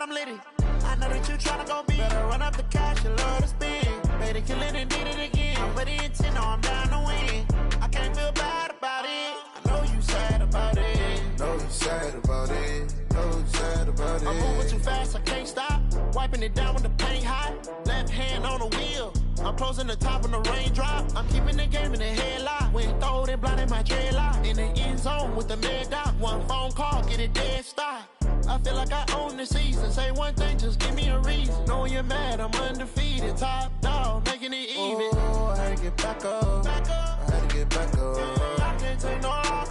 I'm litty. I know that you tryna go big. Better run up the cash, you love to spend. Made it, kill it, and did it again. I'm with the intent, no, I'm down to win. I can't feel bad about it. I know you sad about it. Know you sad about it. Know you sad about it. I'm moving too fast, I can't stop. Wiping it down when the paint hot. Left hand on the wheel. I'm closing the top when the raindrop. I'm keeping the game in the headlock. When throwed and blinded my dreadlock. In the end zone with the mad dot. One phone call, get it dead stop. I feel like I own the season. Say one thing, just give me a reason. Knowing you're mad, I'm undefeated. Top dog, making it even. Oh, I had to get back up. Back up. I had to get back up. I can't take no loss.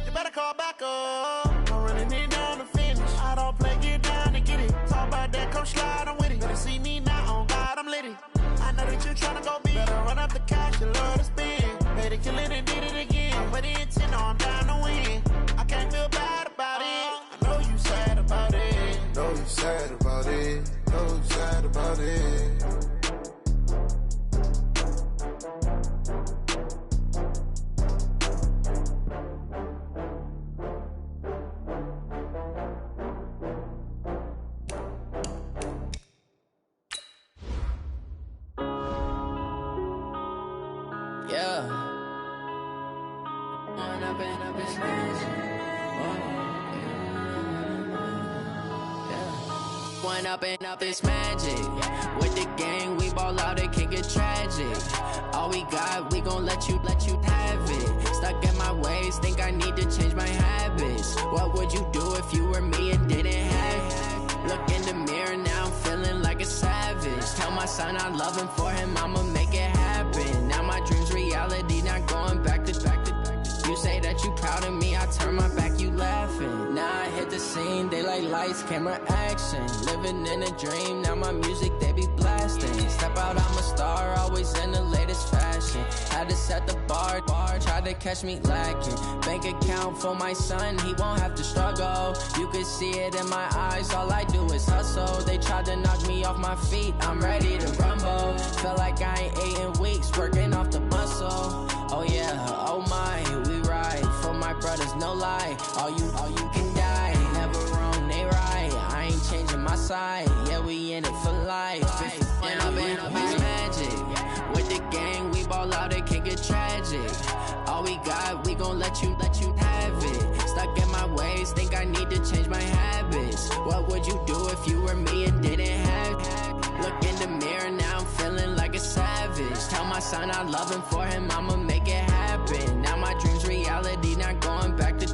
You better call back up. I'm running it down to finish. I don't play, get down to get it. Talk about that, come slide, I'm with it. Better see me now, on God, I'm litty. I know that you tryna go big. Better run up the cash, you love to spend. Made it, kill it, and did it again. I'm with the intent, no, I'm down to win. I can't feel bad about it. I know you sad about it. Know you sad about it. Know you sad about it. Up this magic. With the gang, we ball out, it can get tragic. All we got, we gon' let you have it. Stuck in my ways, think I need to change my habits. What would you do if you were me and didn't have it? Look in the mirror, now I'm feeling like a savage. Tell my son I love him, for him I'ma make it happen. Now my dream's reality, not going back to. You say that you proud of me, I turn my back, you laughing. Now I hit the scene, they like lights, camera, action. Living in a dream, now my music, they be blasting. Step out, I'm a star, always in the latest fashion. Had to set the bar, tried to catch me lacking. Bank account for my son, he won't have to struggle. You can see it in my eyes, all I do is hustle. They tried to knock me off my feet, I'm ready to rumble. Felt like I ain't ate in weeks, working off the muscle. Oh yeah, oh my, we ride for my brothers, no lie. All you can die, never wrong, they right. I ain't changing my side, yeah, we in it for life. When I've been up is magic. With the gang, we ball out, it can get tragic. All we got, we gon' let you have it. Stuck in my ways, think I need to change my habits. What would you do if you were me and didn't have it? Look in the mirror, now I'm feeling like a savage. Tell my son I love him, for him I'ma make it happen. Now my dream's reality, not going back to.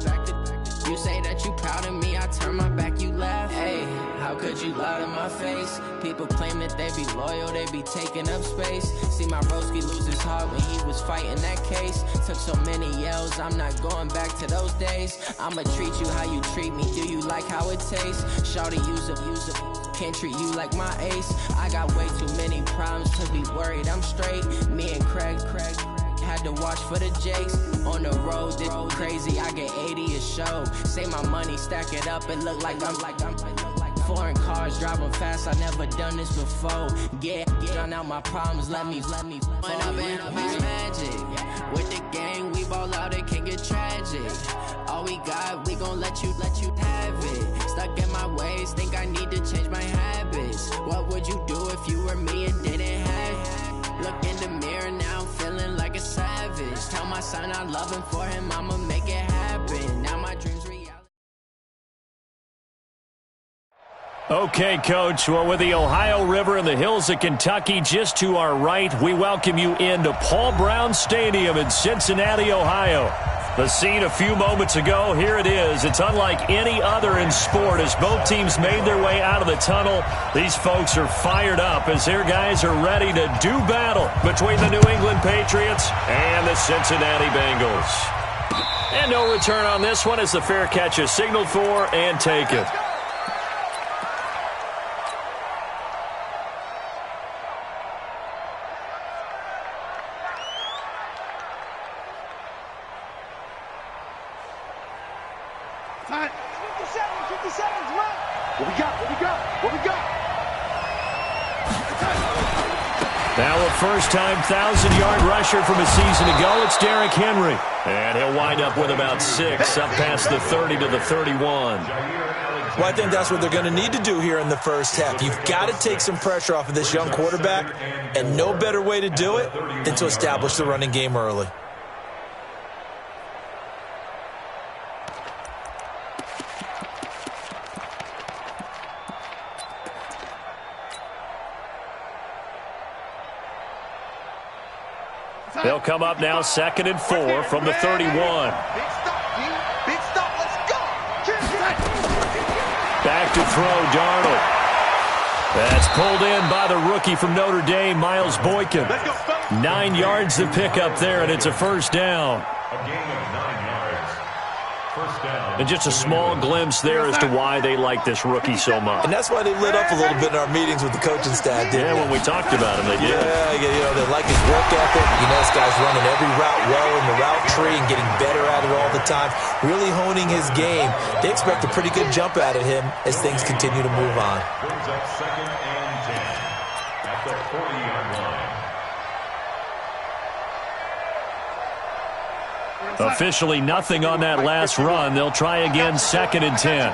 You say that you proud of me, I turn my back, you laugh. Hey, how could you lie to my face? People claim that they be loyal, they be taking up space. See my broski lose his heart when he was fighting that case. Took so many yells, I'm not going back to those days. I'ma treat you how you treat me, do you like how it tastes? Shawty, use up, can't treat you like my ace. I got way too many problems to be worried, I'm straight. Me and Craig had to watch for the Jakes. On the road, this crazy, I get 80 a show. Say my money, stack it up, it look like I'm foreign cars, driving fast, I never done this before. Get drown out my problems, let me When I've been up is magic. With the gang, we ball out, it can get tragic. All we got, we gon' let you have it. Stuck in my ways, think I need to change my habits. What would you do if you were me and didn't have it? Look in the mirror, now I'm feeling like a savage. Tell my son I love him, for him I'ma make it happen. Now my dreams reality. Okay, Coach. Well, with the Ohio River and the hills of Kentucky just to our right, we welcome you into Paul Brown Stadium in Cincinnati, Ohio. The scene a few moments ago, here it is. It's unlike any other in sport as both teams made their way out of the tunnel. These folks are fired up as their guys are ready to do battle between the New England Patriots and the Cincinnati Bengals. And no return on this one as the fair catch is signaled for and taken. Time. 50 seconds, run. What we got? Now a first-time 1,000-yard rusher from a season ago, it's Derrick Henry. And he'll wind up with about 6, up past the 30 to the 31. Well, I think that's what they're going to need to do here in the first half. You've got to take some pressure off of this young quarterback, and no better way to do it than to establish the running game early. They'll come up now 2nd and 4 from the 31. Big stop, let's go. Back to throw, Darnold. That's pulled in by the rookie from Notre Dame, Miles Boykin. 9 yards to pick up there, and it's a first down. And just a small glimpse there as to why they like this rookie so much. And that's why they lit up a little bit in our meetings with the coaching staff, didn't they? When we talked about him, they did. Yeah, you know, they like his work ethic. You know, this guy's running every route well in the route tree and getting better at it all the time, really honing his game. They expect a pretty good jump out of him as things continue to move on. Brings up 2nd and 10 at the 40-yard line. Officially nothing on that last run. They'll try again 2nd and 10.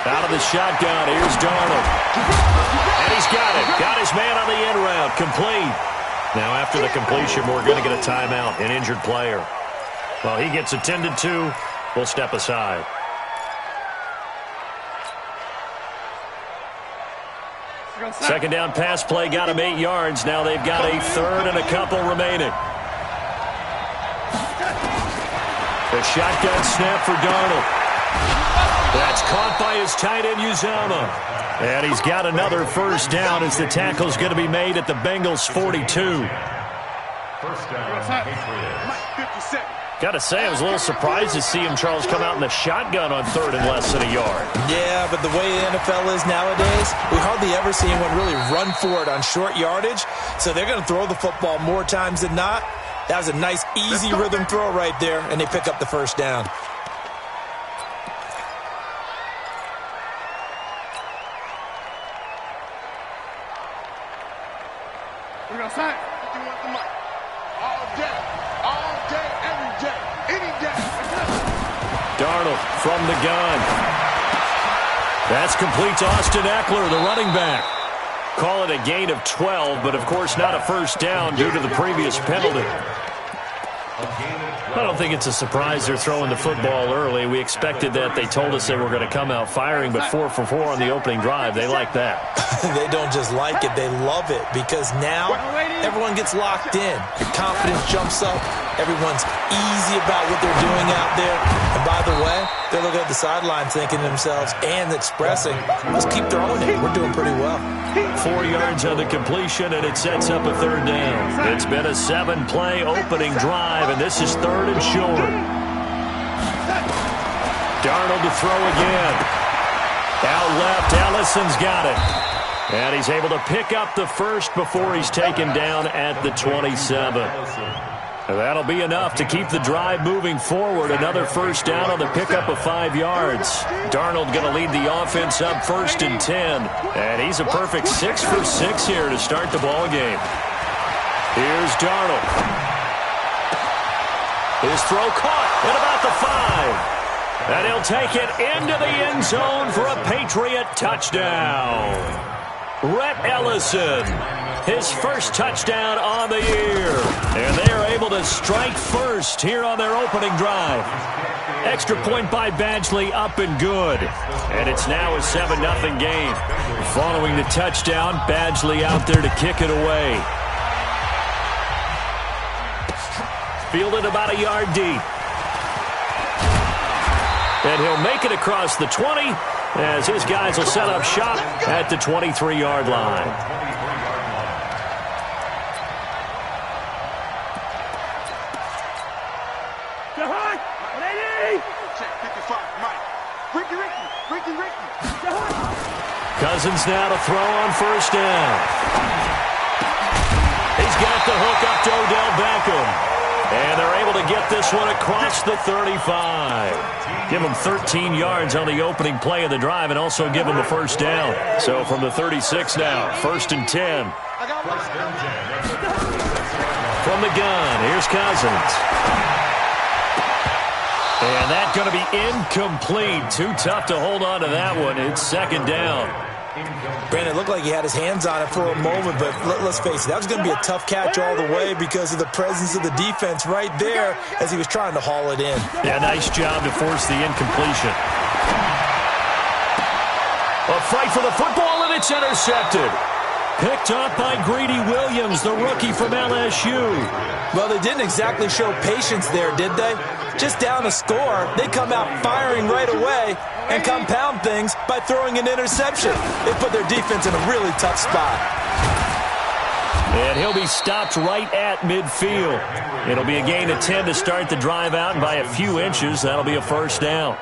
Out of the shotgun, here's Darnold. And he's got it. Got his man on the end route. Complete. Now after the completion, we're going to get a timeout, an injured player. Well, he gets attended to. We'll step aside. Second down pass play got him 8 yards. Now they've got a 3rd and a couple remaining. The shotgun snap for Darnold. That's caught by his tight end, Uzama. And he's got another first down as the tackle's going to be made at the Bengals' 42. First down, Patriots. Got to say, I was a little surprised to see him, Charles, come out in the shotgun on 3rd and less than a yard. Yeah, but the way the NFL is nowadays, we hardly ever see anyone really run for it on short yardage. So they're going to throw the football more times than not. That was a nice, easy rhythm throw right there, and they pick up the first down. We're going to sign. You want the mic. All day, every day, any day. Darnold from the gun. That's complete to Austin Eckler, the running back. Call it a gain of 12, but of course not a first down due to the previous penalty. I don't think it's a surprise they're throwing the football early. We expected that. They told us they were going to come out firing, but 4 for 4 on the opening drive. They like that. They don't just like it, they love it, because now everyone gets locked in. Your confidence jumps up. Everyone's easy about what they're doing out there. And by the way, they're looking at the sideline thinking to themselves and expressing, let's keep throwing it. We're doing pretty well. 4 yards on the completion, and it sets up a 3rd down. It's been a 7-play opening drive, and this is 3rd and short. Darnold to throw again. Out left, Ellison's got it. And he's able to pick up the first before he's taken down at the 27. That'll be enough to keep the drive moving forward. Another first down on the pickup of 5 yards. Darnold going to lead the offense up 1st and 10. And he's a perfect 6 for 6 here to start the ball game. Here's Darnold. His throw caught at about the 5. And he'll take it into the end zone for a Patriot touchdown. Rhett Ellison, his first touchdown on the year. And they are able to strike first here on their opening drive. Extra point by Badgley, up and good. And it's now a 7-0 game. Following the touchdown, Badgley out there to kick it away. Fielded about a yard deep. And he'll make it across the 20 as his guys will set up shop at the 23-yard line. Cousins now to throw on first down. He's got the hook up to Odell Beckham. And they're able to get this one across the 35. Give him 13 yards on the opening play of the drive and also give him a first down. So from the 36 now, 1st and 10. From the gun, here's Cousins. And that's going to be incomplete. Too tough to hold on to that one. It's second down. Brandon, it looked like he had his hands on it for a moment, but let's face it, that was going to be a tough catch all the way because of the presence of the defense right there as he was trying to haul it in. Yeah, nice job to force the incompletion. A fight for the football, and it's intercepted. Picked up by Greedy Williams, the rookie from LSU. Well, they didn't exactly show patience there, did they? Just down a score, they come out firing right away and compound things by throwing an interception. They put their defense in a really tough spot. And he'll be stopped right at midfield. It'll be a gain of 10 to start the drive out, and by a few inches, that'll be a first down.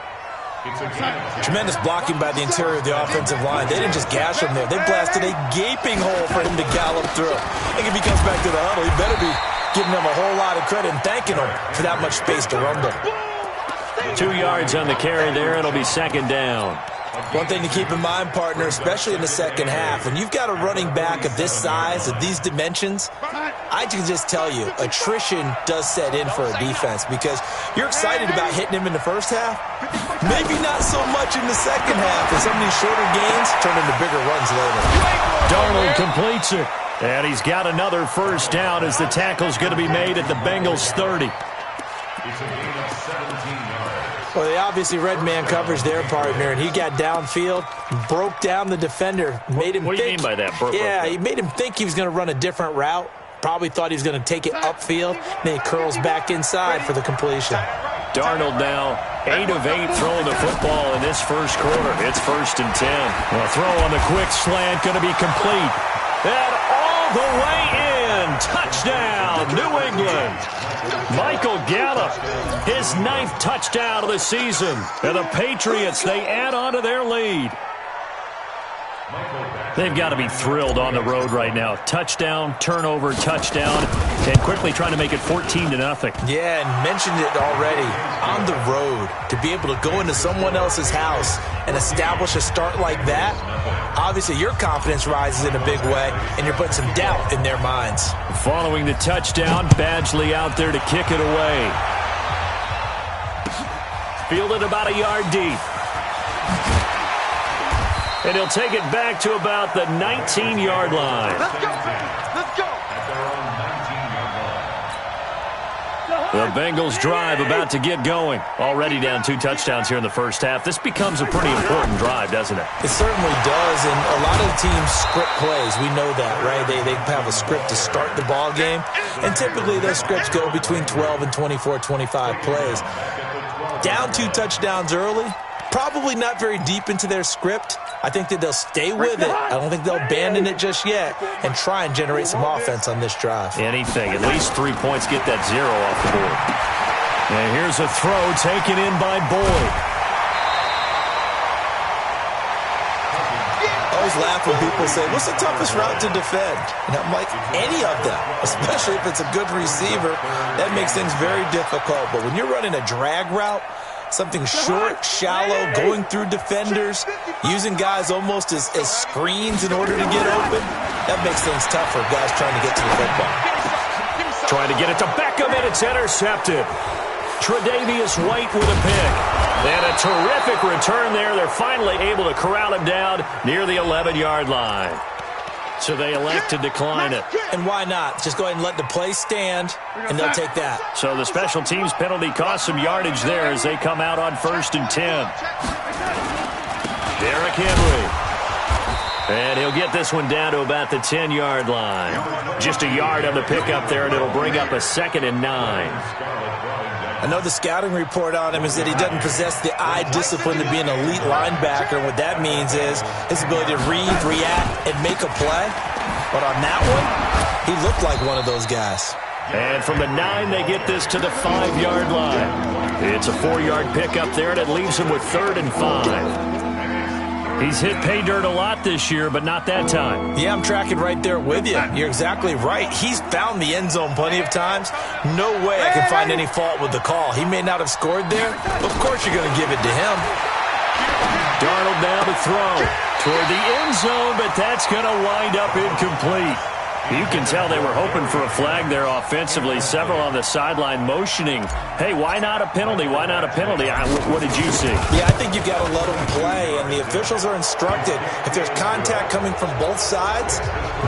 Tremendous blocking by the interior of the offensive line. They didn't just gash him there. They blasted a gaping hole for him to gallop through. I think if he comes back to the huddle, he better be giving them a whole lot of credit and thanking them for that much space to rumble. 2 yards on the carry there. It'll be second down. One thing to keep in mind, partner, especially in the second half, when you've got a running back of this size, of these dimensions, I can just tell you, attrition does set in for a defense because you're excited about hitting him in the first half. Maybe not so much in the second half, as some of these shorter gains turn into bigger runs later. Darnold completes it, and he's got another first down as the tackle's going to be made at the Bengals 30. It's a gain of 17 yards. Well, they obviously read man coverage their partner, and he got downfield, broke down the defender, made him think. What do you mean by that? Yeah, he made him think he was going to run a different route. Probably thought he was going to take it upfield. Then he curls back inside for the completion. Darnold now 8 of 8 throwing the football in this first quarter. It's 1st and 10. A throw on the quick slant going to be complete. And all the way in. Touchdown, New England. Michael Gallup, his 9th touchdown of the season. And the Patriots, they add on to their lead. They've got to be thrilled on the road right now. Touchdown, turnover, touchdown, and quickly trying to make it 14-0. Yeah, and mentioned it already. On the road, to be able to go into someone else's house and establish a start like that, obviously your confidence rises in a big way, and you're putting some doubt in their minds. Following the touchdown, Badgley out there to kick it away. Fielded about a yard deep. And he'll take it back to about the 19-yard line. Let's go! Let's go! The Bengals drive about to get going. Already down 2 touchdowns here in the first half. This becomes a pretty important drive, doesn't it? It certainly does, and a lot of the teams script plays. We know that, right? They have a script to start the ball game, and typically those scripts go between 12 and 24, 25 plays. Down 2 touchdowns early, probably not very deep into their script. I think that they'll stay with it. I don't think they'll abandon it just yet and try and generate some offense on this drive. Anything. At least 3 points. Get that 0 off the board. And here's a throw taken in by Boyd. I always laugh when people say, what's the toughest route to defend? And I'm like, any of them, especially if it's a good receiver. That makes things very difficult. But when you're running a drag route, something short, shallow, going through defenders, using guys almost as screens in order to get open, that makes things tough for guys trying to get to the football. Trying to get it to Beckham, and it's intercepted. Tre'Davious White with a pick. And a terrific return there. They're finally able to corral him down near the 11-yard line. So they elect to decline it. And why not? Just go ahead and let the play stand, and they'll take that. So the special teams penalty cost some yardage there as they come out on 1st and 10. Derrick Henry. And he'll get this one down to about the 10-yard line. Just a yard on the pickup there, and it'll bring up a 2nd and 9. I know the scouting report on him is that he doesn't possess the eye discipline to be an elite linebacker. What that means is his ability to read, react, and make a play. But on that one, he looked like one of those guys. And from the 9, they get this to the 5-yard line. It's a 4-yard pickup there, and it leaves him with 3rd and 5. He's hit pay dirt a lot this year, but not that time. Yeah, I'm tracking right there with you. You're exactly right. He's found the end zone plenty of times. No way I can find any fault with the call. He may not have scored there, but of course you're going to give it to him. Darnold now to throw toward the end zone, but that's going to wind up incomplete. You can tell they were hoping for a flag there offensively. Several on the sideline motioning, hey, why not a penalty? Why not a penalty? What did you see? Yeah, I think you've got to let them play, and the officials are instructed, if there's contact coming from both sides,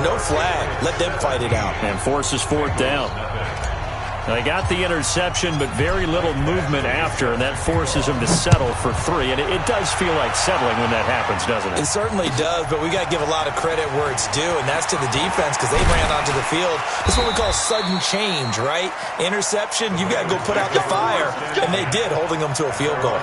no flag. Let them fight it out. And forces fourth down. They got the interception, but very little movement after, and that forces them to settle for 3. And it does feel like settling when that happens, doesn't it? It certainly does, but we got to give a lot of credit where it's due, and that's to the defense because they ran onto the field. That's what we call sudden change, right? Interception, you got to go put out the fire, and they did, holding them to a field goal.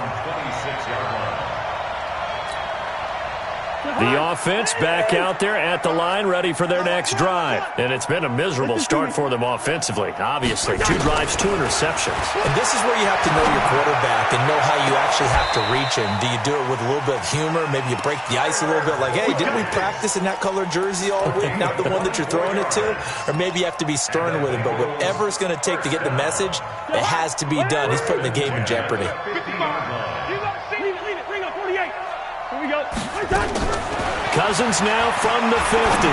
The offense back out there at the line, ready for their next drive. And it's been a miserable start for them offensively, obviously. 2 drives, 2 interceptions. And this is where you have to know your quarterback and know how you actually have to reach him. Do you do it with a little bit of humor? Maybe you break the ice a little bit like, hey, didn't we practice in that color jersey all week? Not the one that you're throwing it to? Or maybe you have to be stern with him. But whatever it's going to take to get the message, it has to be done. He's putting the game in jeopardy. Cousins now from the 50.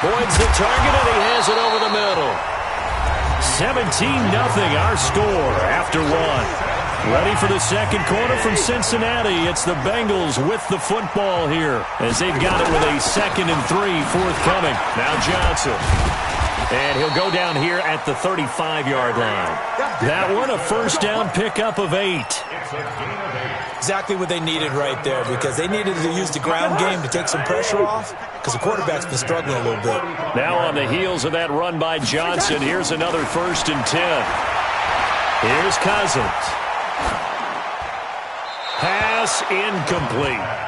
Boyd's the target, and he has it over the middle. 17-0 our score after 1. Ready for the second quarter from Cincinnati. It's the Bengals with the football here as they've got it with a 2nd and 3 forthcoming. Now Johnson. And he'll go down here at the 35-yard line. That one, a first down pickup of 8. Exactly what they needed right there because they needed to use the ground game to take some pressure off because the quarterback's been struggling a little bit. Now on the heels of that run by Johnson, here's another 1st and 10. Here's Cousins. Pass incomplete.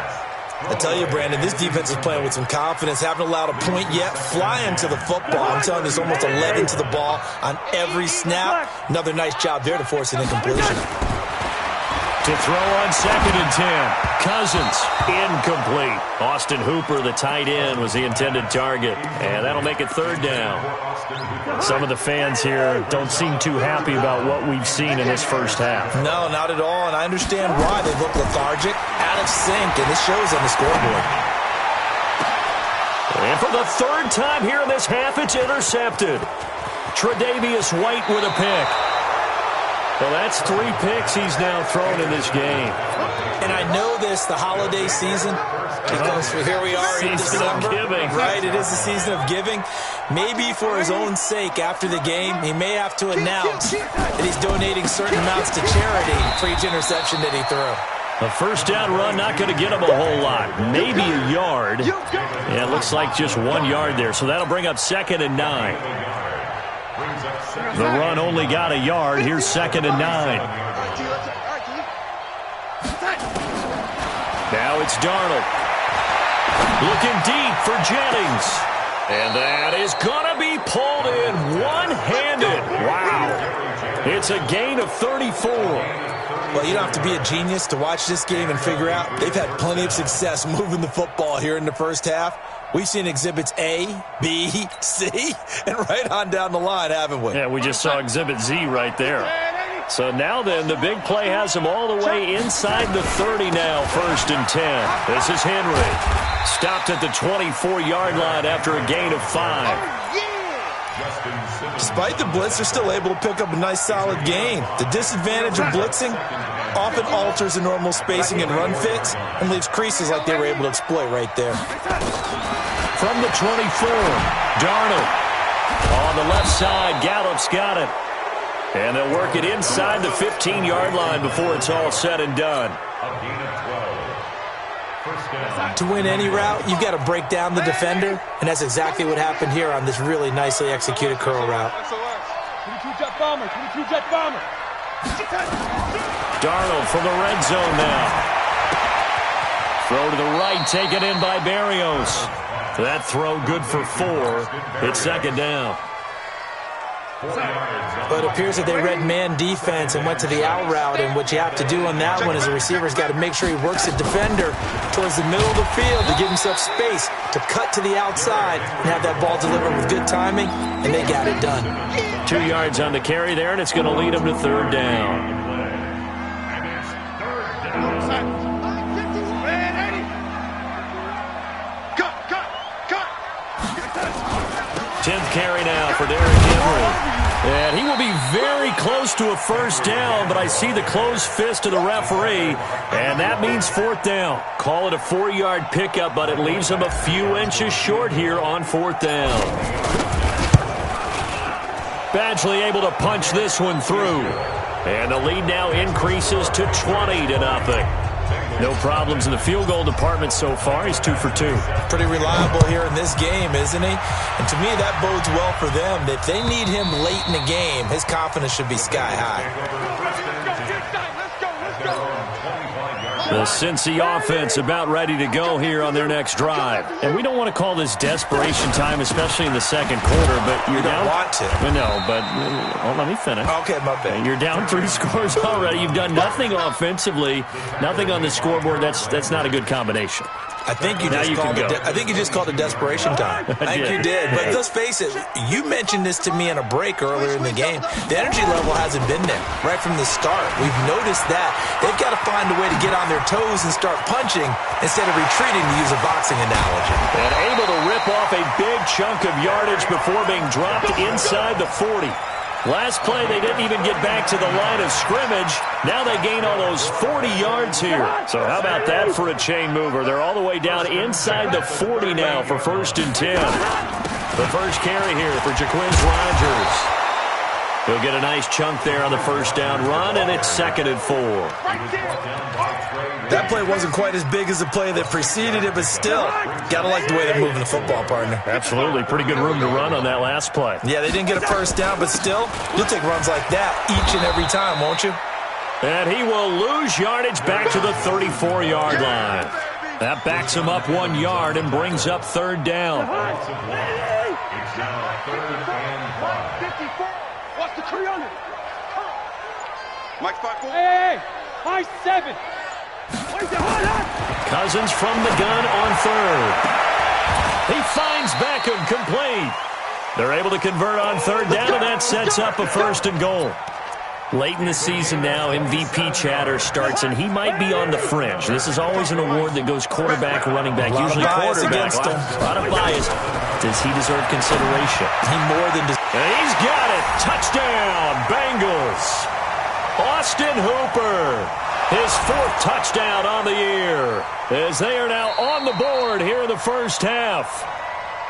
I tell you, Brandon, this defense is playing with some confidence. Haven't allowed a point yet. Flying to the football. I'm telling you, there's almost 11 to the ball on every snap. Another nice job there to force an incompletion. To throw on 2nd and 10. Cousins, incomplete. Austin Hooper, the tight end, was the intended target. And that'll make it 3rd down. Some of the fans here don't seem too happy about what we've seen in this first half. No, not at all, and I understand why. They look lethargic, out of sync, and this shows on the scoreboard. And for the 3rd time here in this half, it's intercepted. Tre'Davious White with a pick. Well, that's 3 picks he's now thrown in this game. And I know this, the holiday season, because here we are in December. Giving. Right, it is the season of giving. Maybe for his own sake, after the game, he may have to announce that he's donating certain amounts to charity for each interception that he threw. A first down run, not going to get him a whole lot. Maybe a yard. Yeah, it looks like just 1 yard there. So that'll bring up 2nd and 9. The run only got a yard. Here's 2nd and 9. Now it's Darnold. Looking deep for Jennings. And that is going to be pulled in one-handed. Wow. It's a gain of 34. Well, you don't have to be a genius to watch this game and figure out they've had plenty of success moving the football here in the first half. We've seen exhibits A, B, C, and right on down the line, haven't we? Yeah, we just saw exhibit Z right there. So now then, the big play has him all the way inside the 30 now, 1st and 10. This is Henry. Stopped at the 24-yard line after a gain of 5. Despite the blitz, they're still able to pick up a nice, solid gain. The disadvantage of blitzing often alters the normal spacing and run fits and leaves creases like they were able to exploit right there. From the 24, Darnold. On the left side, Gallup's got it. And they'll work it inside the 15-yard line before it's all said and done. To win any route, you've got to break down the defender, and that's exactly what happened here on this really nicely executed curl route. Darnold from the red zone now. Throw to the right, taken in by Berrios. That throw good for 4. It's 2nd down. But it appears that they read man defense and went to the out route, and what you have to do on that one is the receiver's got to make sure he works the defender towards the middle of the field to give himself space to cut to the outside and have that ball delivered with good timing, and they got it done. 2 yards on the carry there, and it's going to lead them to 3rd down. for Derrick Henry. And he will be very close to a first down, but I see the closed fist of the referee, and that means fourth down. Call it a 4-yard pickup, but it leaves him a few inches short here on fourth down. Badgley able to punch this one through. And the lead now increases to 20-0. No problems in the field goal department so far. He's 2 for 2. Pretty reliable here in this game, isn't he? And to me, that bodes well for them. If they need him late in the game, his confidence should be sky high. The Cincy offense about ready to go here on their next drive. And we don't want to call this desperation time, especially in the second quarter, but you're down. You don't want to. No, but let me finish. Okay, my bad. You're down 3 scores already. You've done nothing offensively, nothing on the scoreboard. That's not a good combination. I think you just called it desperation time. I think you did. But let's face it, you mentioned this to me on a break earlier in the game. The energy level hasn't been there right from the start. We've noticed that. They've got to find a way to get on their toes and start punching instead of retreating, to use a boxing analogy. And able to rip off a big chunk of yardage before being dropped inside the 40. Last play, they didn't even get back to the line of scrimmage. Now they gain almost 40 yards here. So how about that for a chain mover? They're all the way down inside the 40 now for 1st and 10. The first carry here for Jaquez Rogers. He'll get a nice chunk there on the first down run, and it's 2nd and 4. That play wasn't quite as big as the play that preceded it, but still, got to like the way they're moving the football, partner. Absolutely. Pretty good room to run on that last play. Yeah, they didn't get a first down, but still, you'll take runs like that each and every time, won't you? And he will lose yardage back to the 34-yard line. That backs him up 1 yard and brings up 3rd down. It's now 3rd and 5. Watch the tree on it. Mike 5-4. Hey, high 7. Cousins from the gun on 3rd. He finds Beckham complete. They're able to convert on 3rd down, and that sets up a 1st and goal. Late in the season now, MVP chatter starts, and he might be on the fringe. This is always an award that goes quarterback, running back, usually quarterback. A lot of bias. Does he deserve consideration? He more than deserves. And he's got it. Touchdown, Bengals. Austin Hooper. His 4th touchdown on the year, as they are now on the board here in the first half.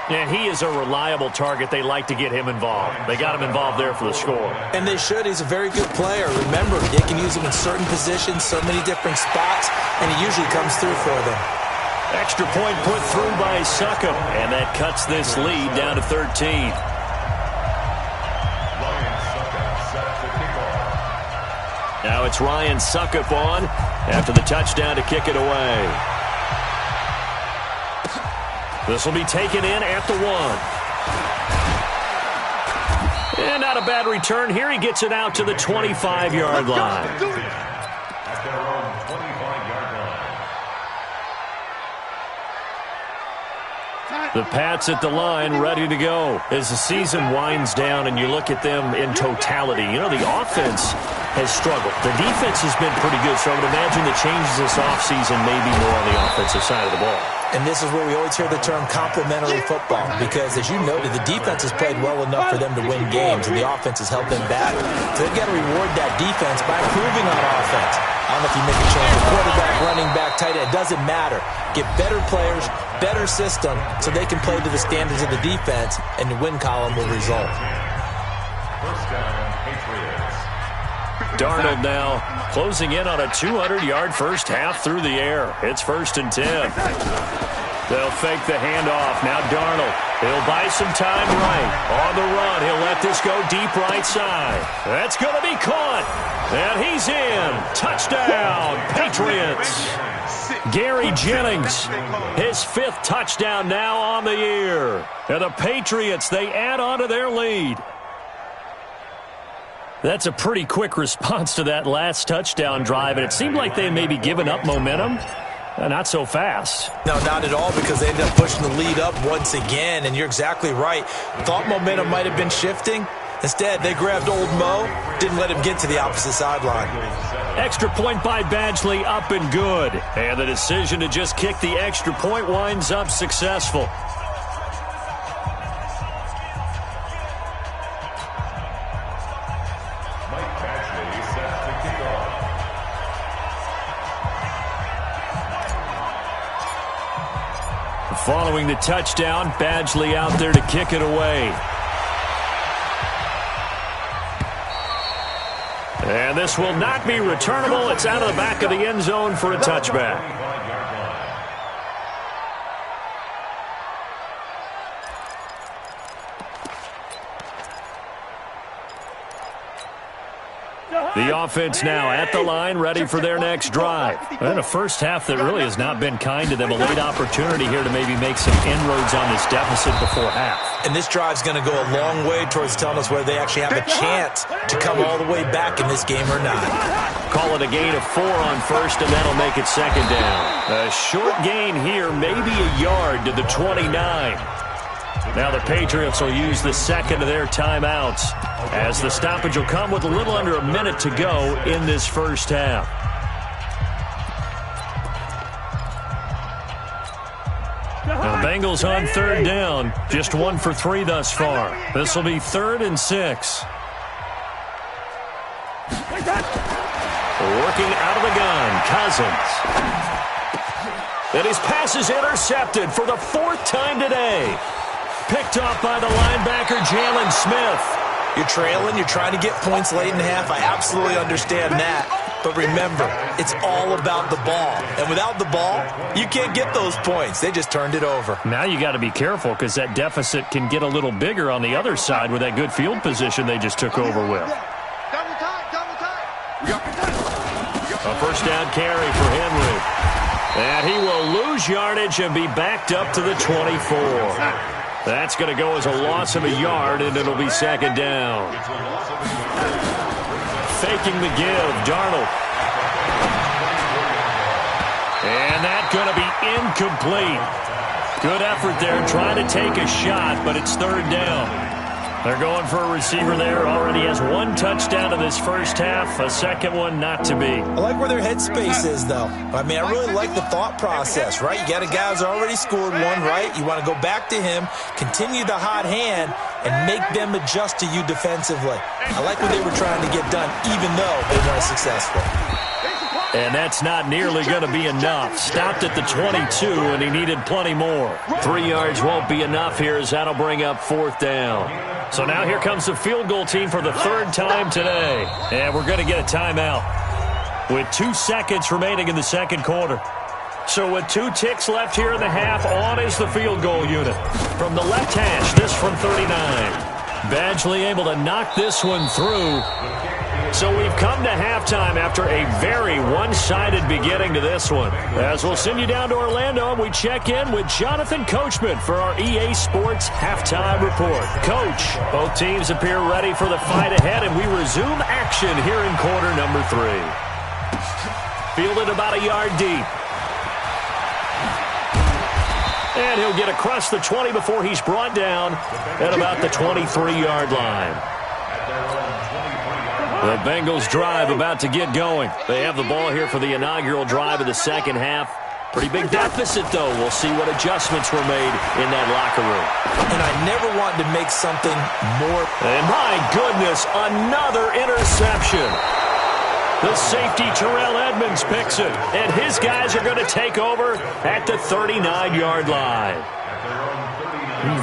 And he is a reliable target. They like to get him involved. They got him involved there for the score. And they should. He's a very good player. Remember, they can use him in certain positions, so many different spots, and he usually comes through for them. Extra point put through by Succop, and that cuts this lead down to 13. Now it's Ryan Succop on after the touchdown to kick it away. This will be taken in at the 1. And not a bad return here. He gets it out to the 25-yard line. At their own 25-yard line. The Pats at the line, ready to go. As the season winds down and you look at them in totality, you know, the offense has struggled. The defense has been pretty good, so I would imagine the changes this offseason may be more on the offensive side of the ball. And this is where we always hear the term complementary football, because, as you noted, the defense has played well enough for them to win games, and the offense has held them back. So they've got to reward that defense by improving on offense. I don't know if you make a change for quarterback, running back, tight end. It doesn't matter. Get better players, better system, so they can play to the standards of the defense, and the win column will result. First down, Patriots. Darnold now closing in on a 200-yard first half through the air. It's 1st and 10. They'll fake the handoff. Now Darnold. He'll buy some time right. On the run, he'll let this go deep right side. That's going to be caught. And he's in. Touchdown, Patriots. Gary Jennings, his 5th touchdown now on the year. And the Patriots, they add on to their lead. That's a pretty quick response to that last touchdown drive, and it seemed like they may be giving up momentum. Not so fast. No, not at all, because they ended up pushing the lead up once again, and you're exactly right. Thought momentum might have been shifting. Instead, they grabbed old Mo, didn't let him get to the opposite sideline. Extra point by Badgley, up and good. And the decision to just kick the extra point winds up successful. Following the touchdown, Badgley out there to kick it away. And this will not be returnable. It's out of the back of the end zone for a touchback. The offense now at the line, ready for their next drive. And a first half that really has not been kind to them. A late opportunity here to maybe make some inroads on this deficit before half. And this drive's going to go a long way towards telling us whether they actually have a chance to come all the way back in this game or not. Call it a gain of 4 on first, and that'll make it second down. A short gain here, maybe a yard to the 29. Now the Patriots will use the second of their timeouts, as the stoppage will come with a little under a minute to go in this first half. Now the Bengals on third down, just 1 for 3 thus far. This will be 3rd and 6. Working out of the gun, Cousins. And his pass is intercepted for the 4th time today. Picked off by the linebacker, Jalen Smith. You're trailing, you're trying to get points late in half. I absolutely understand that. But remember, it's all about the ball. And without the ball, you can't get those points. They just turned it over. Now you got to be careful because that deficit can get a little bigger on the other side with that good field position they just took over with. Double time. A first down carry for Henry. And he will lose yardage and be backed up to the 24. That's going to go as a loss of a yard, and it'll be second down. Faking the give, Darnold. And that's going to be incomplete. Good effort there, trying to take a shot, but it's third down. They're going for a receiver there. Already has 1 touchdown in this first half. A second one not to be. I like where their headspace is, though. I mean, I really like the thought process, right? You got a guy who's already scored one, right? You want to go back to him, continue the hot hand, and make them adjust to you defensively. I like what they were trying to get done, even though they weren't successful. And that's not nearly going to be enough. Stopped at the 22, and he needed plenty more. 3 yards won't be enough here, as that'll bring up 4th down. So now here comes the field goal team for the 3rd time today. And we're going to get a timeout with 2 seconds remaining in the second quarter. So with 2 ticks left here in the half, on is the field goal unit. From the left hash, this from 39. Badgley able to knock this one through. So we've come to halftime after a very one-sided beginning to this one. As we'll send you down to Orlando, we check in with Jonathan Coachman for our EA Sports Halftime Report. Coach, both teams appear ready for the fight ahead, and we resume action here in quarter number 3. Fielded about a yard deep. And he'll get across the 20 before he's brought down at about the 23-yard line. The Bengals drive about to get going. They have the ball here for the inaugural drive of the second half. Pretty big deficit, though. We'll see what adjustments were made in that locker room. And I never wanted to make something more. And my goodness, another interception. The safety, Terrell Edmonds, picks it. And his guys are going to take over at the 39-yard line.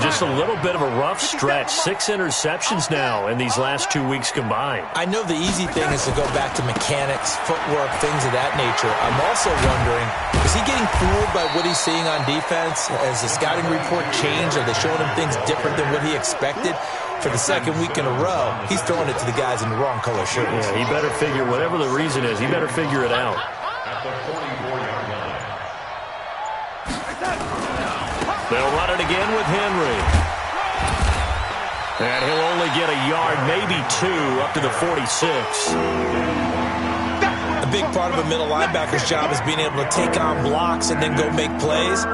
Just a little bit of a rough stretch. 6 interceptions now in these last 2 weeks combined. I know the easy thing is to go back to mechanics, footwork, things of that nature. I'm also wondering, is he getting fooled by what he's seeing on defense? Has the scouting report changed? Are they showing him things different than what he expected? For the second week in a row, he's throwing it to the guys in the wrong color shirts. Yeah, he better figure, whatever the reason is, he better figure it out. They'll run it again with Henry. And he'll only get a yard, maybe 2, up to the 46. A big part of a middle linebacker's job is being able to take on blocks and then go make plays.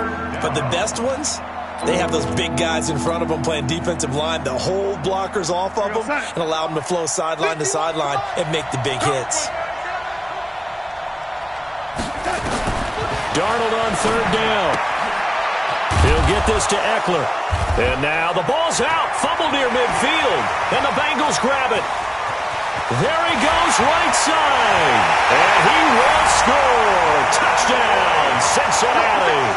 But the best ones, they have those big guys in front of them playing defensive line that hold blockers off of them and allow them to flow sideline to sideline and make the big hits. Darnold on third down. He'll get this to Eckler. And now the ball's out. Fumble near midfield. And the Bengals grab it. There he goes, right side. And he will score. Touchdown, Cincinnati.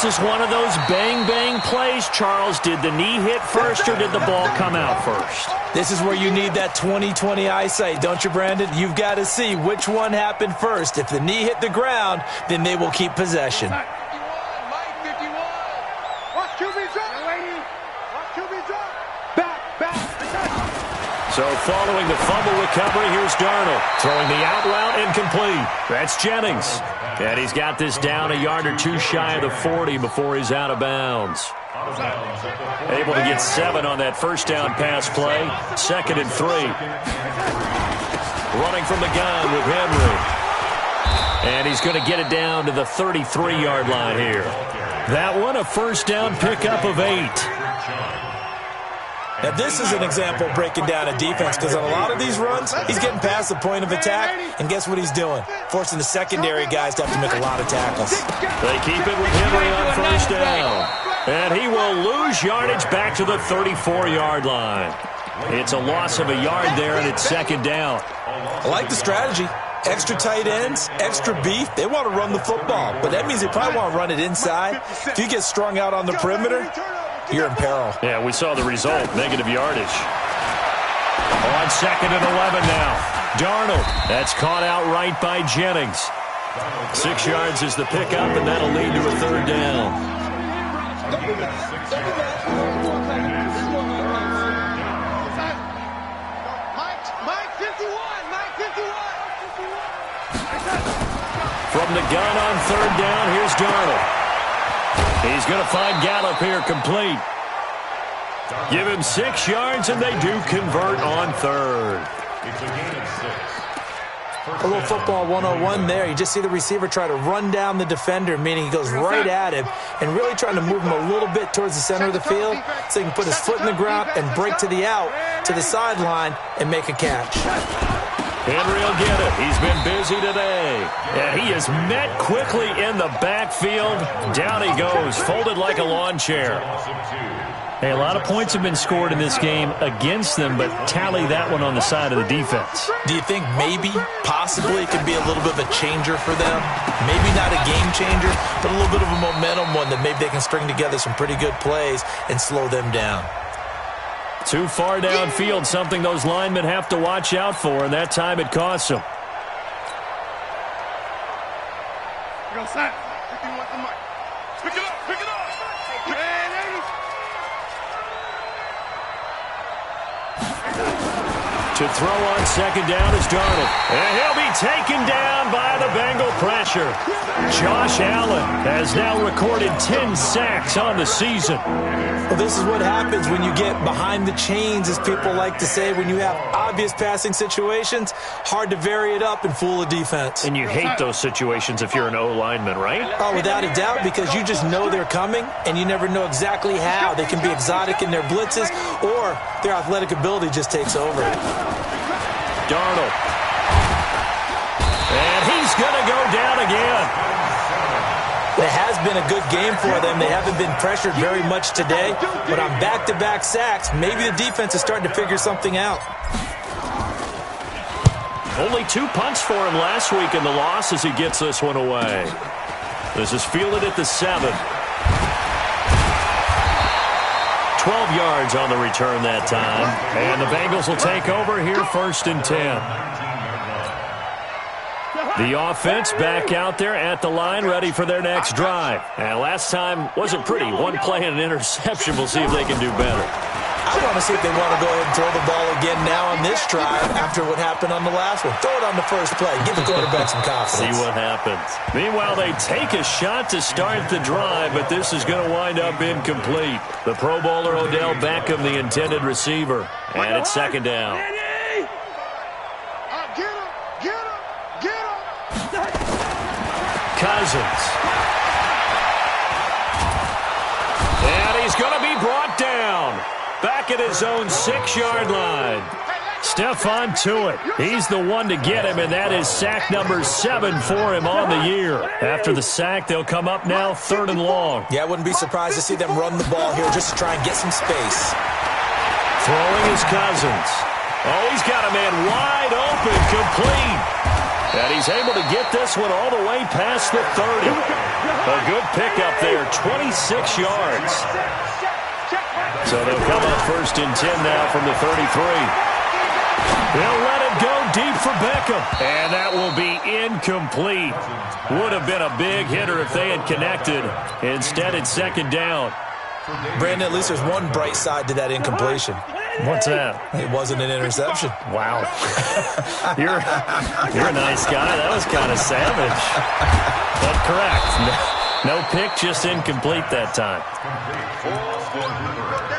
This is one of those bang-bang plays, Charles. Did the knee hit first or did the ball come out first? This is where you need that 20/20 eyesight, don't you, Brandon? You've got to see which one happened first. If the knee hit the ground, then they will keep possession. So following the fumble recovery, here's Darnold. Throwing the out route incomplete. That's Jennings. And he's got this down a yard or two shy of the 40 before he's out of bounds. Able to get 7 on that first down pass play. 2nd and 3. Running from the gun with Henry. And he's going to get it down to the 33-yard line here. That one a first down pickup of 8. Now, this is an example of breaking down a defense because on a lot of these runs, he's getting past the point of attack, and guess what he's doing? Forcing the secondary guys to have to make a lot of tackles. They keep it with Henry on first down. And he will lose yardage back to the 34-yard line. It's a loss of a yard there, and it's 2nd down. I like the strategy. Extra tight ends, extra beef. They want to run the football, but that means they probably want to run it inside. If you get strung out on the perimeter, you're in peril. Yeah, we saw the result, negative yardage. On 2nd and 11 now. Darnold, that's caught out right by Jennings. 6 yards is the pickup, and that'll lead to a 3rd down. From the gun on 3rd down, here's Darnold. He's going to find Gallup here complete. Give him 6 yards, and they do convert on 3rd. It's a gain of 6. A little football 101 there. You just see the receiver try to run down the defender, meaning he goes right at him, and really trying to move him a little bit towards the center of the field so he can put his foot in the ground and break to the out, to the sideline, and make a catch. Henry will get it. He's been busy today. And he is met quickly in the backfield. Down he goes, folded like a lawn chair. Hey, a lot of points have been scored in this game against them, but tally that one on the side of the defense. Do you think maybe, possibly, it could be a little bit of a changer for them? Maybe not a game changer, but a little bit of a momentum one that maybe they can string together some pretty good plays and slow them down. Too far downfield, something those linemen have to watch out for, and that time it costs them. Go, Sack. Pick it up, pick it up. Pick it up. To throw on 2nd down is Darnold. And he'll be taken down by the Bengal pressure. Josh Allen has now recorded 10 sacks on the season. Well, this is what happens when you get behind the chains, as people like to say. When you have obvious passing situations, hard to vary it up and fool a defense. And you hate those situations if you're an O-lineman, right? Oh, without a doubt, because you just know they're coming, and you never know exactly how. They can be exotic in their blitzes, or their athletic ability just takes over. Darnold. And he's going to go down again. It has been a good game for them. They haven't been pressured very much today, but on back-to-back sacks, maybe the defense is starting to figure something out. Only 2 punts for him last week in the loss as he gets this one away. This is fielded at the 7. 12 yards on the return that time. And the Bengals will take over here 1st and 10. The offense back out there at the line, ready for their next drive. And last time wasn't pretty. 1 play and an interception. We'll see if they can do better. I want to see if they want to go ahead and throw the ball again now on this drive after what happened on the last one. Throw it on the first play. Give the quarterback some confidence. See what happens. Meanwhile, they take a shot to start the drive, but this is going to wind up incomplete. The Pro Bowler Odell Beckham, the intended receiver. And it's 2nd down. Cousins. And he's going to be brought down. Back at his own 6-yard line. Stephon Tuitt. He's the one to get him, and that is sack number 7 for him on the year. After the sack, they'll come up now 3rd and long. Yeah, I wouldn't be surprised to see them run the ball here just to try and get some space. Throwing is Cousins. Oh, he's got a man wide open, complete. And he's able to get this one all the way past the 30. A good pickup there, 26 yards. So they'll come up 1st and 10 now from the 33. They'll let it go deep for Beckham. And that will be incomplete. Would have been a big hitter if they had connected. Instead, it's 2nd down. Brandon, at least there's one bright side to that incompletion. What's that? It wasn't an interception. Wow. You're a nice guy. That was kind of savage. But correct. No pick, just incomplete that time.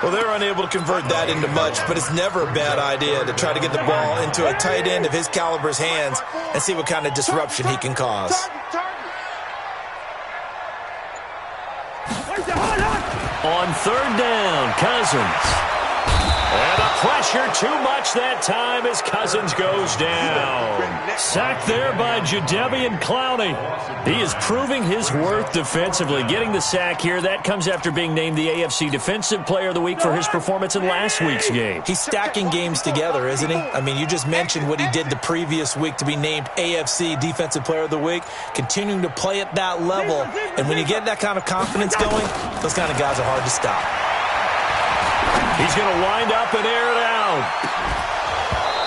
Well, they're unable to convert that into much, but it's never a bad idea to try to get the ball into a tight end of his caliber's hands and see what kind of disruption he can cause. On 3rd down, Cousins. And the pressure too much that time as Cousins goes down. Sacked there by Jadeveon Clowney. He is proving his worth defensively. Getting the sack here, that comes after being named the AFC Defensive Player of the Week for his performance in last week's game. He's stacking games together, isn't he? I mean, you just mentioned what he did the previous week to be named AFC Defensive Player of the Week, continuing to play at that level. And when you get that kind of confidence going, those kind of guys are hard to stop. He's going to wind up and air it out.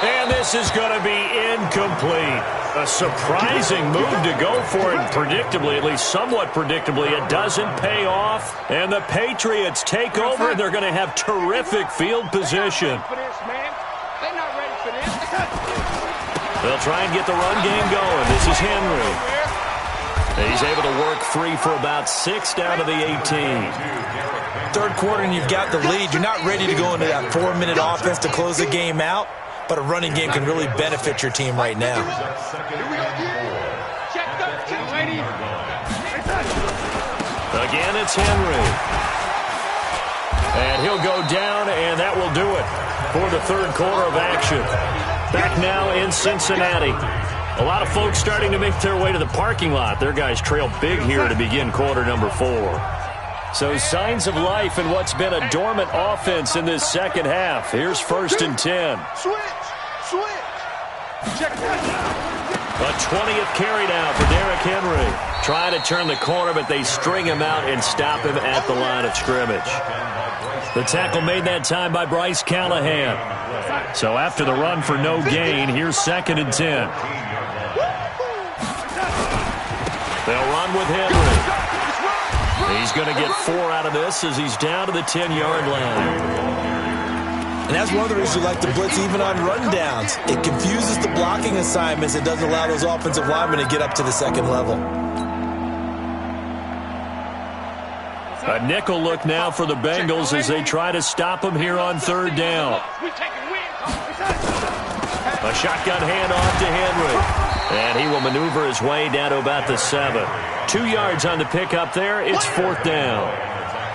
And this is going to be incomplete. A surprising move to go for it. Predictably, at least somewhat predictably, it doesn't pay off. And the Patriots take over, and they're going to have terrific field position. They'll try and get the run game going. This is Henry. He's able to work free for about 6 down to the 18. 3rd quarter and you've got the lead. You're not ready to go into that 4-minute offense to close the game out, but a running game can really benefit your team right now. Again, it's Henry. And he'll go down, and that will do it for the 3rd quarter of action. Back now in Cincinnati. A lot of folks starting to make their way to the parking lot. Their guys trail big here to begin quarter number 4. So signs of life in what's been a dormant offense in this 2nd half. Here's 1st and 10. Switch. A 20th carry now for Derrick Henry. Trying to turn the corner, but they string him out and stop him at the line of scrimmage. The tackle made that time by Bryce Callahan. So after the run for no gain, here's 2nd and 10. They'll run with Henry. He's going to get 4 out of this as he's down to the 10-yard line. And that's one of the reasons we like to blitz even on rundowns. It confuses the blocking assignments. It doesn't allow those offensive linemen to get up to the 2nd level. A nickel look now for the Bengals as they try to stop him here on 3rd down. A shotgun handoff to Henry. And he will maneuver his way down to about the 7. 2 yards on the pickup there. It's 4th down.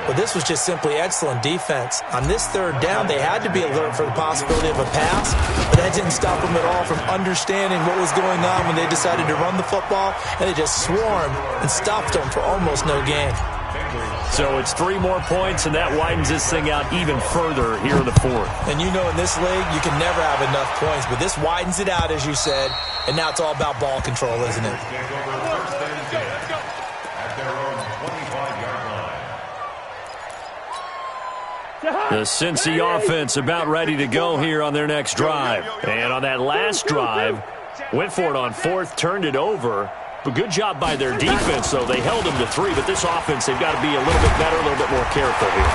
But this was just simply excellent defense. On this 3rd down, they had to be alert for the possibility of a pass, but that didn't stop them at all from understanding what was going on when they decided to run the football, and they just swarmed and stopped them for almost no gain. So it's 3 more points, and that widens this thing out even further here in the 4th. And you know in this league, you can never have enough points, but this widens it out, as you said, and now it's all about ball control, isn't it? The Cincy offense about ready to go here on their next drive. And on that last drive, went for it on 4th, turned it over. But good job by their defense, though. They held them to 3, but this offense, they've got to be a little bit better, a little bit more careful here.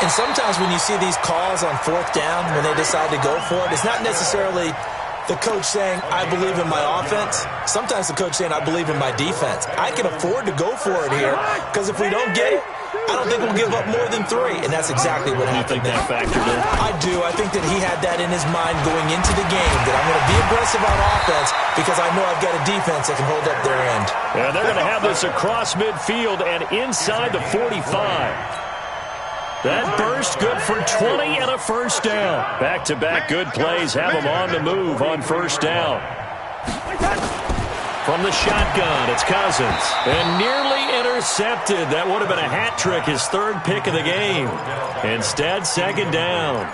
And sometimes when you see these calls on 4th down, when they decide to go for it, it's not necessarily the coach saying, I believe in my offense. Sometimes the coach saying, I believe in my defense. I can afford to go for it here, because if we don't get it, I don't think we'll give up more than 3, and that's exactly what happened. You think that factored in? I do. I think that he had that in his mind going into the game, that I'm going to be aggressive on offense because I know I've got a defense that can hold up their end. Yeah, they're going to have this across midfield and inside the 45. That burst good for 20 and a 1st down. Back-to-back good plays have them on the move on 1st down. From the shotgun, it's Cousins. And nearly intercepted. That would have been a hat trick, his 3rd pick of the game. Instead, 2nd down.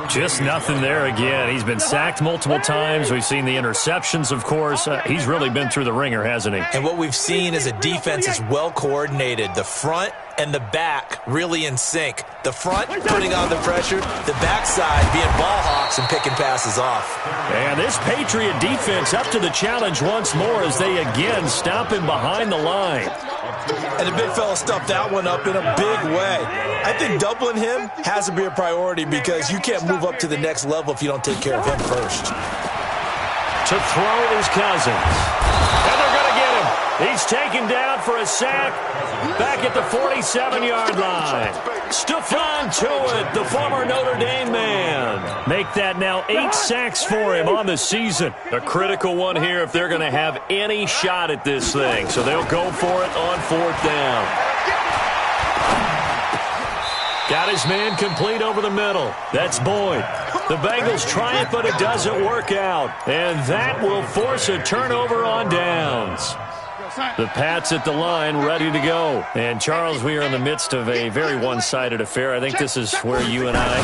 Just nothing there again. He's been sacked multiple times. We've seen the interceptions, of course. He's really been through the ringer, hasn't he? And what we've seen is a defense that's well coordinated. The front and the back really in sync. The front putting on the pressure, the backside being ball hawks and picking passes off. And this Patriot defense up to the challenge once more as they again stop him behind the line. And the big fella stuffed that one up in a big way. I think doubling him has to be a priority because you can't move up to the next level if you don't take care of him first. To throw is Cousins. And they're going to get him. He's taken down for a sack back at the 47-yard line. Stephon Tuitt, the former Notre Dame man. Make that now 8 sacks for him on the season. A critical one here if they're going to have any shot at this thing. So they'll go for it on 4th down. Got his man complete over the middle. That's Boyd. The Bengals try it, but it doesn't work out. And that will force a turnover on downs. The Pats at the line, ready to go. And, Charles, we are in the midst of a very one-sided affair. I think this is where you and I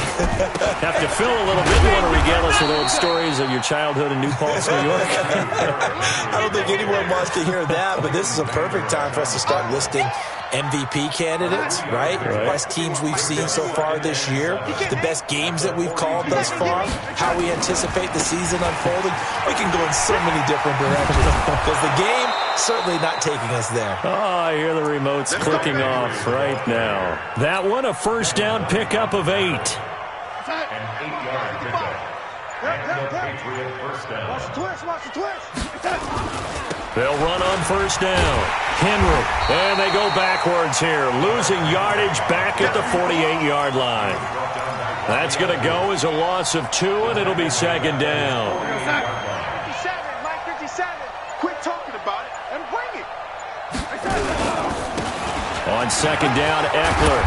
have to fill a little bit. You want to regale us with old stories of your childhood in New Paltz, New York? I don't think anyone wants to hear that, but this is a perfect time for us to start listing MVP candidates, right? Best teams we've seen so far this year, the best games that we've called thus far, how we anticipate the season unfolding. We can go in so many different directions because the game certainly not taking us there. Oh, I hear the remotes clicking off right now. That one, a first down pickup of 8. An 8-yard pickup. And the Patriot first down. Watch the twist, watch the twist. They'll run on first down. Henry. And they go backwards here, losing yardage back at the 48-yard line. That's going to go as a loss of 2, and it'll be 2nd down. 57, Mike 57. Quit talking about it and bring it. On 2nd down, Eckler.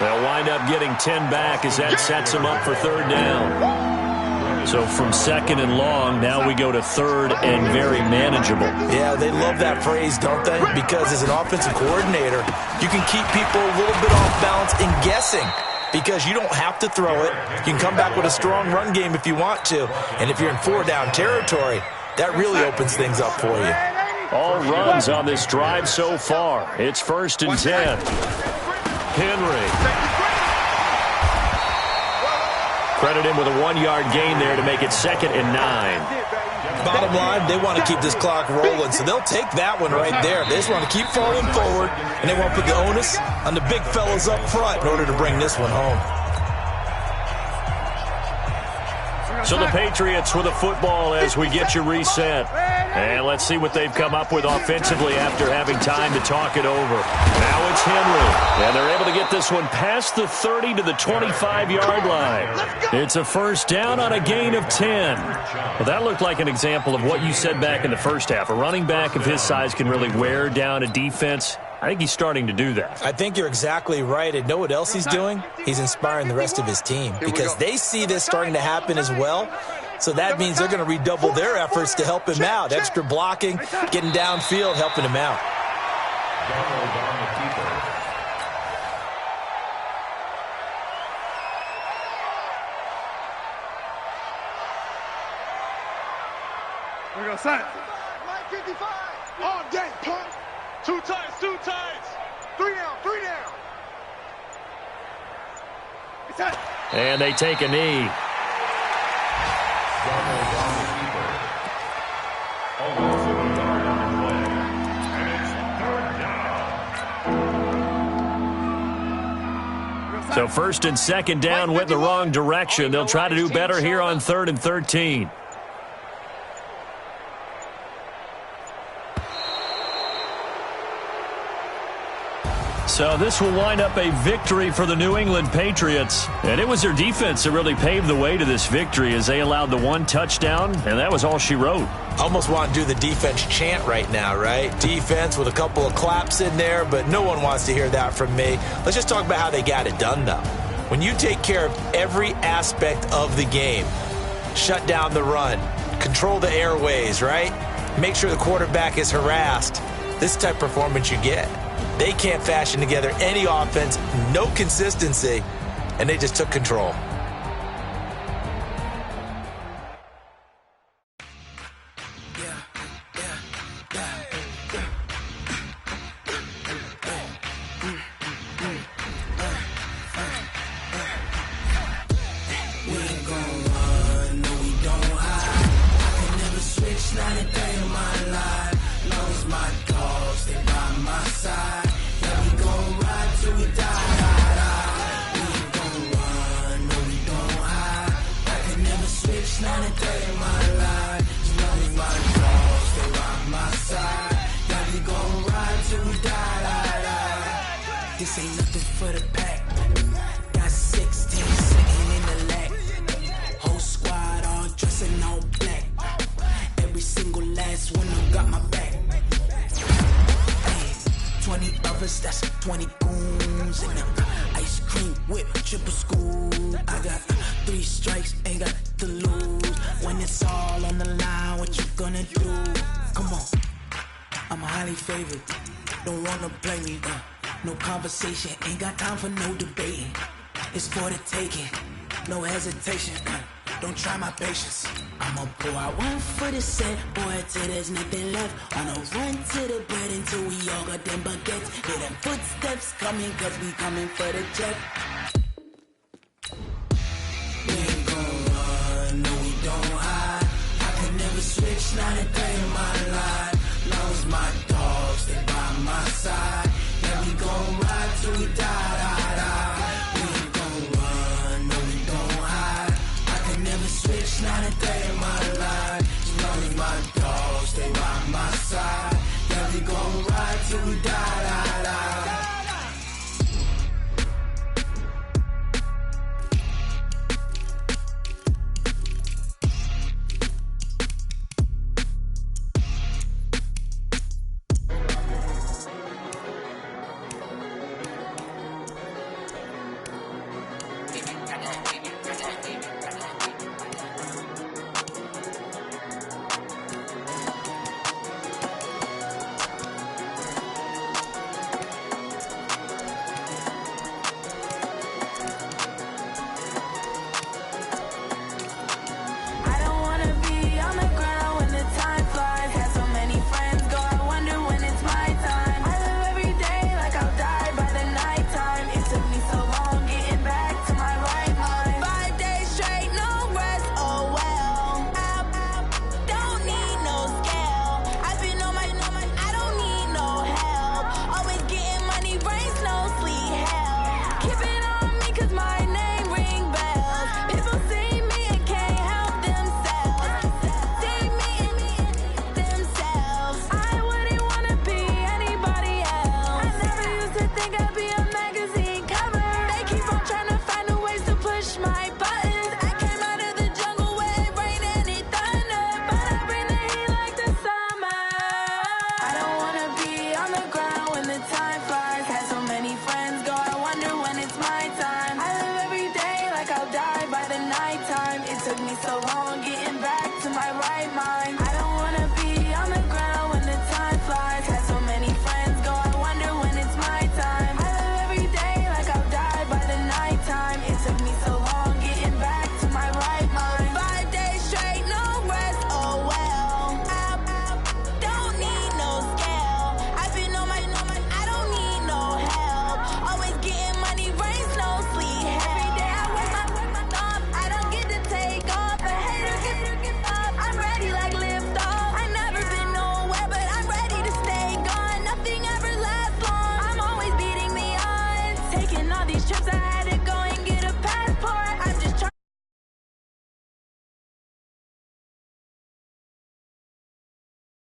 They'll wind up getting 10 back as that sets them up for 3rd down. So from 2nd and long, now we go to 3rd and very manageable. Yeah, they love that phrase, don't they? Because as an offensive coordinator, you can keep people a little bit off balance and guessing because you don't have to throw it. You can come back with a strong run game if you want to. And if you're in 4-down territory, that really opens things up for you. All runs on this drive so far. It's 1st and 10. Henry. Credit him with a 1-yard gain there to make it 2nd and 9. Bottom line, they want to keep this clock rolling, so they'll take that one right there. They just want to keep falling forward, and they want to put the onus on the big fellas up front in order to bring this one home. So the Patriots with a football as we get you reset. And let's see what they've come up with offensively after having time to talk it over. Now it's Henry. And they're able to get this one past the 30 to the 25-yard line. It's a 1st down on a gain of 10. Well, that looked like an example of what you said back in the first half. A running back of his size can really wear down a defense. I think he's starting to do that. I think you're exactly right. And know what else he's doing? He's inspiring the rest of his team because they see this starting to happen as well. So that means they're going to redouble their efforts to help him out. Extra blocking, getting downfield, helping him out. We're going to sign. Mike 55. All day, punk. 2 times, 2 times. 3 down, 3 down. And they take a knee. So 1st and 2nd down went the wrong direction. They'll try to do better here on 3rd and 13. So this will wind up a victory for the New England Patriots. And it was their defense that really paved the way to this victory as they allowed the 1 touchdown, and that was all she wrote. Almost want to do the defense chant right now, right? Defense with a couple of claps in there, but no one wants to hear that from me. Let's just talk about how they got it done, though. When you take care of every aspect of the game, shut down the run, control the airways, right? Make sure the quarterback is harassed. This type of performance you get. They can't fashion together any offense, no consistency, and they just took control. single last one who got my back. Hey, 20 others, that's 20 goons in them. Ice cream whip, triple scoop. I got 3 strikes, ain't got to lose. When it's all on the line, what you gonna do? Come on, I'm highly favored. Don't wanna play me, no conversation, ain't got time for no debating. It's for the taking, no hesitation. Don't try my patience. I'ma pour out one for the set, boy, till there's nothing left. On a run to the bread until we all got them baguettes. Hear them footsteps coming, cause we coming for the jet. We ain't gon' run, no we don't hide. I can never switch, not a day in my life. Long as my dogs stay by my side. Yeah, we gon' ride till we die, die, die. We ain't gon' run, no we don't hide. I can never switch, not a day in my life. As long as my dogs stay by my side. Yeah, we gon' ride till we die.